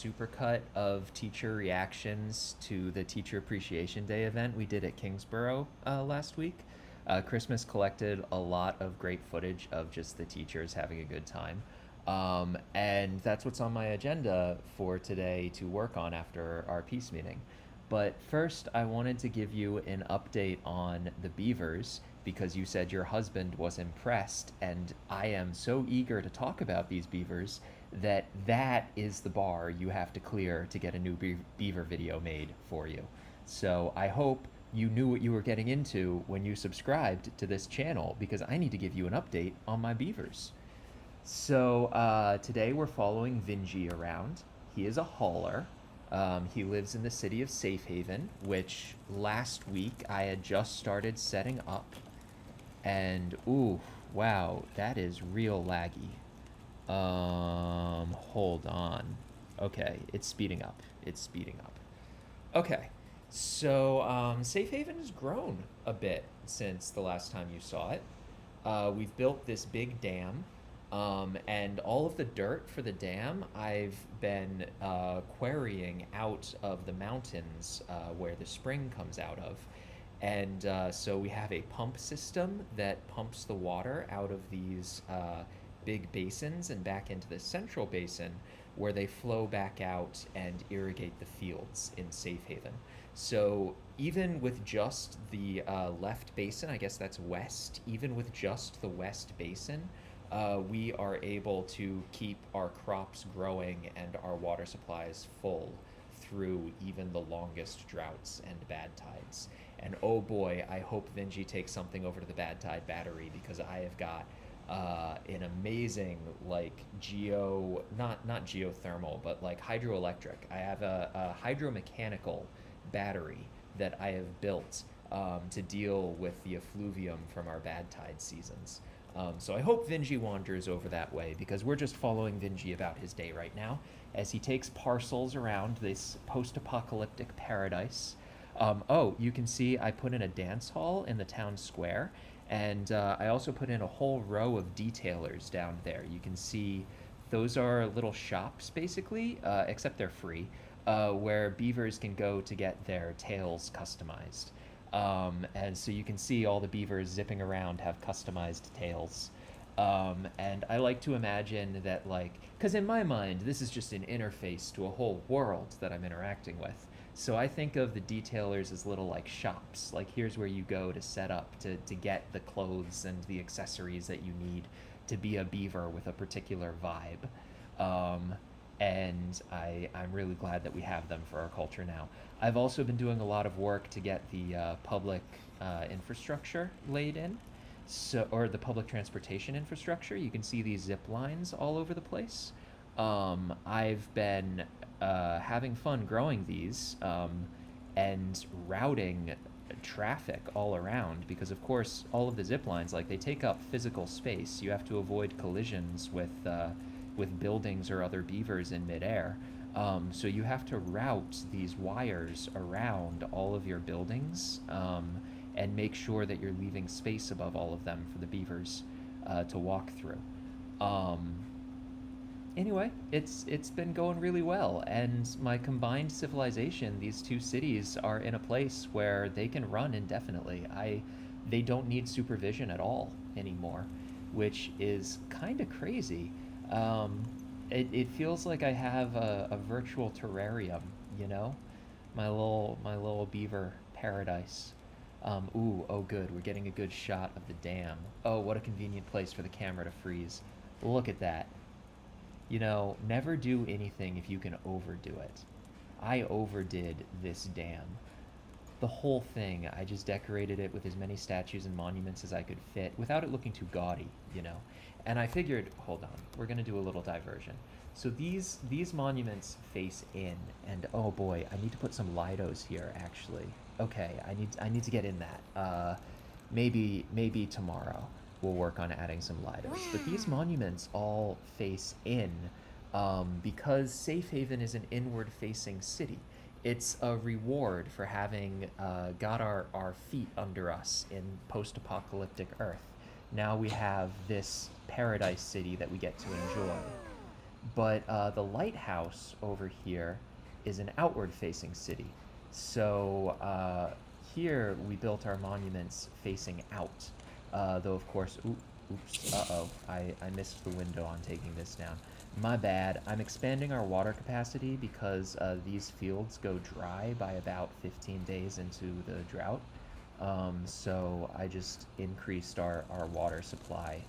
supercut of teacher reactions to the Teacher Appreciation Day event we did at Kingsborough last week. Christmas collected a lot of great footage of just the teachers having a good time. And that's what's on my agenda for today to work on after our peace meeting. But first, I wanted to give you an update on the beavers because you said your husband was impressed, and I am so eager to talk about these beavers that is the bar you have to clear to get a new beaver video made for you. So I hope you knew what you were getting into when you subscribed to this channel because I need to give you an update on my beavers. So today we're following Vinji around. He is a hauler. He lives in the city of Safehaven, which last week I had just started setting up. And ooh, wow, that is real laggy. Hold on. Okay, it's speeding up. It's speeding up. Okay, so Safehaven has grown a bit since the last time you saw it. We've built this big dam, and all of the dirt for the dam I've been quarrying out of the mountains where the spring comes out of. And so we have a pump system that pumps the water out of these big basins and back into the central basin where they flow back out and irrigate the fields in Safehaven. So even with just the left basin, I guess that's west, even with just the west basin, we are able to keep our crops growing and our water supplies full through even the longest droughts and bad tides. And oh boy, I hope Vinji takes something over to the bad tide battery because I have got an amazing like not geothermal, but like hydroelectric. I have a hydromechanical battery that I have built to deal with the effluvium from our bad tide seasons. So I hope Vinji wanders over that way because we're just following Vinji about his day right now as he takes parcels around this post-apocalyptic paradise. Oh, you can see I put in a dance hall in the town square, and I also put in a whole row of detailers down there. You can see those are little shops basically, except they're free, where beavers can go to get their tails customized. And so you can see all the beavers zipping around have customized tails. And I like to imagine that, like, because in my mind, this is just an interface to a whole world that I'm interacting with. So I think of the detailers as little, like, shops. Like, here's where you go to set up to get the clothes and the accessories that you need to be a beaver with a particular vibe. Um, and I'm really glad that we have them for our culture now. I've also been doing a lot of work to get the public infrastructure laid in, so or the public transportation infrastructure. You can see these zip lines all over the place. I've been having fun growing these and routing traffic all around because, of course, all of the zip lines like they take up physical space. You have to avoid collisions with buildings or other beavers in midair. So you have to route these wires around all of your buildings and make sure that you're leaving space above all of them for the beavers to walk through. Um, anyway, it's been going really well, and my combined civilization, these two cities are in a place where they can run indefinitely. They don't need supervision at all anymore, which is kind of crazy. Um, it feels like I have a virtual terrarium, you know, my little beaver paradise. Ooh, oh good, we're getting a good shot of the dam. Oh, what a convenient place for the camera to freeze. Look at that. You know, never do anything if you can overdo it. I overdid this dam. The whole thing, I just decorated it with as many statues and monuments as I could fit without it looking too gaudy, you know. And I figured, hold on, we're gonna do a little diversion. So these monuments face in, and oh boy, I need to put some lidos here actually. Okay, I need to get in that. Maybe tomorrow we'll work on adding some lidos. But these monuments all face in because Safehaven is an inward-facing city. It's a reward for having got our feet under us in post-apocalyptic Earth. Now we have this paradise city that we get to enjoy. But the lighthouse over here is an outward-facing city. So here we built our monuments facing out. Though, of course, oops, uh-oh, I missed the window on taking this down. My bad. I'm expanding our water capacity because these fields go dry by about 15 days into the drought. So I just increased our water supply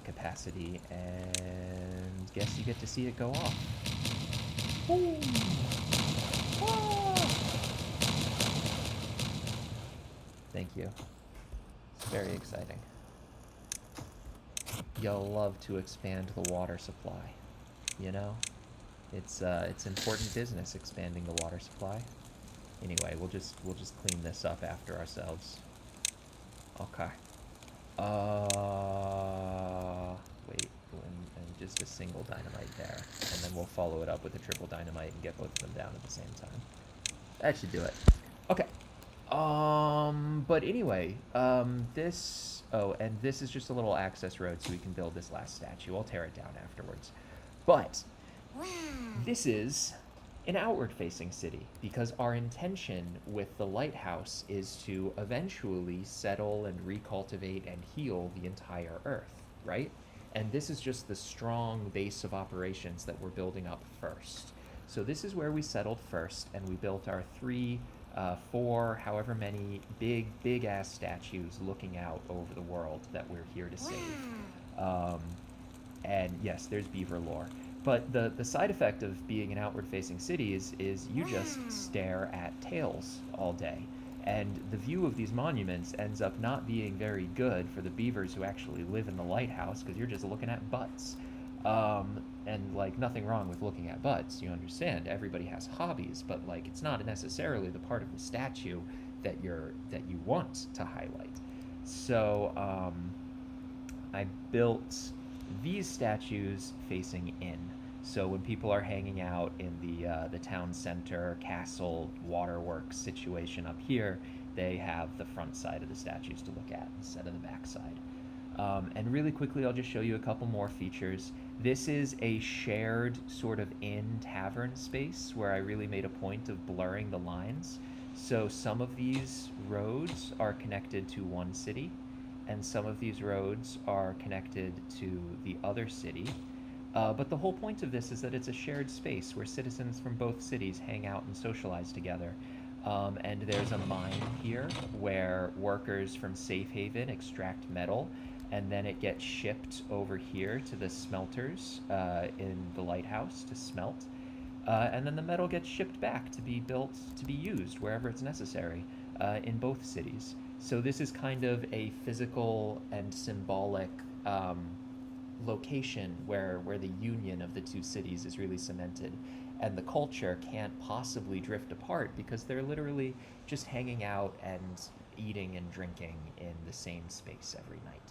capacity, and guess you get to see it go off. Ooh. Ah. Thank you. It's very exciting. You'll love to expand the water supply, you know? It's important business expanding the water supply. Anyway, we'll just clean this up after ourselves. Okay. Wait, and just a single dynamite there, and then we'll follow it up with a triple dynamite and get both of them down at the same time. That should do it. Okay. But anyway, this, oh, and this is just a little access road so we can build this last statue. I'll tear it down afterwards. But Wow. this is an outward-facing city because our intention with the lighthouse is to eventually settle and recultivate and heal the entire Earth, right? And this is just the strong base of operations that we're building up first. So this is where we settled first, and we built our three, four, however many big ass statues looking out over the world that we're here to save. Wow. And yes, there's beaver lore. But the side effect of being an outward-facing city is you just Wow. stare at tails all day. And the view of these monuments ends up not being very good for the beavers who actually live in the lighthouse because you're just looking at butts. And like nothing wrong with looking at butts, you understand. Everybody has hobbies, but like it's not necessarily the part of the statue that you want to highlight. So I built these statues facing in. So when people are hanging out in the town center, castle, waterworks situation up here, they have the front side of the statues to look at instead of the back side. And really quickly, I'll just show you a couple more features. This is a shared sort of inn tavern space where I really made a point of blurring the lines. So some of these roads are connected to one city, and some of these roads are connected to the other city. But the whole point of this is that it's a shared space where citizens from both cities hang out and socialize together. And there's a mine here where workers from Safehaven extract metal, and then it gets shipped over here to the smelters in the lighthouse to smelt. And then the metal gets shipped back to be built to be used wherever it's necessary in both cities. So this is kind of a physical and symbolic location where the union of the two cities is really cemented, and the culture can't possibly drift apart because they're literally just hanging out and eating and drinking in the same space every night.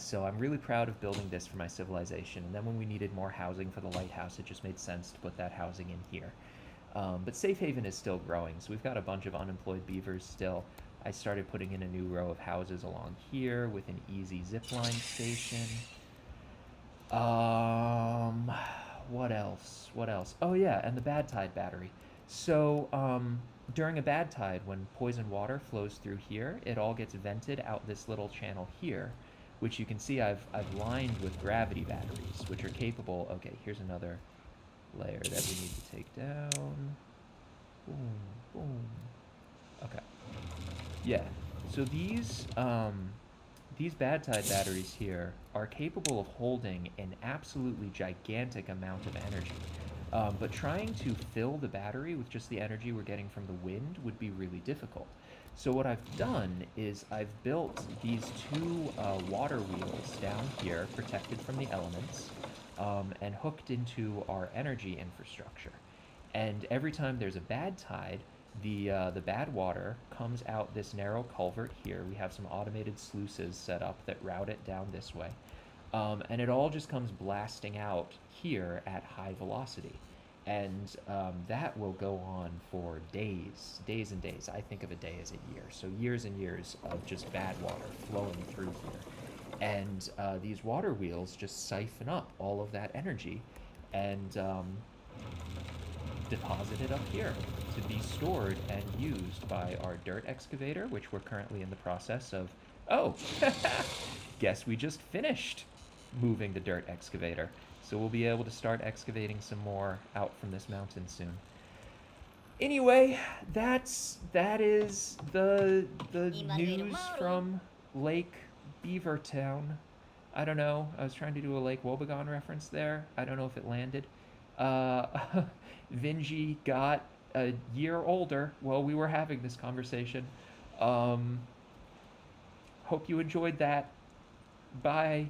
So I'm really proud of building this for my civilization. And then when we needed more housing for the lighthouse, it just made sense to put that housing in here. But Safehaven is still growing, so we've got a bunch of unemployed beavers still. I started putting in a new row of houses along here with an easy zipline station. Um, what else? What else? Oh yeah, and the bad tide battery. So during a bad tide, when poison water flows through here, it all gets vented out this little channel here, which you can see I've lined with gravity batteries, which are capable. Okay, here's another layer that we need to take down. Boom, boom. Okay. Yeah. So these bad tide batteries here are capable of holding an absolutely gigantic amount of energy. But trying to fill the battery with just the energy we're getting from the wind would be really difficult. So what I've done is I've built these two water wheels down here, protected from the elements, and hooked into our energy infrastructure. And every time there's a bad tide, the bad water comes out this narrow culvert here. We have some automated sluices set up that route it down this way. And it all just comes blasting out here at high velocity. And that will go on for days and days. I think of a day as a year. So years and years of just bad water flowing through here. And these water wheels just siphon up all of that energy and deposit it up here to be stored and used by our dirt excavator, which we're currently in the process of. Oh, guess we just finished moving the dirt excavator. So we'll be able to start excavating some more out from this mountain soon. Anyway, that is the news from Lake Beavertown. I don't know. I was trying to do a Lake Wobegon reference there. I don't know if it landed. Uh, Vinji got a year older while we were having this conversation. Um, Hope you enjoyed that. Bye.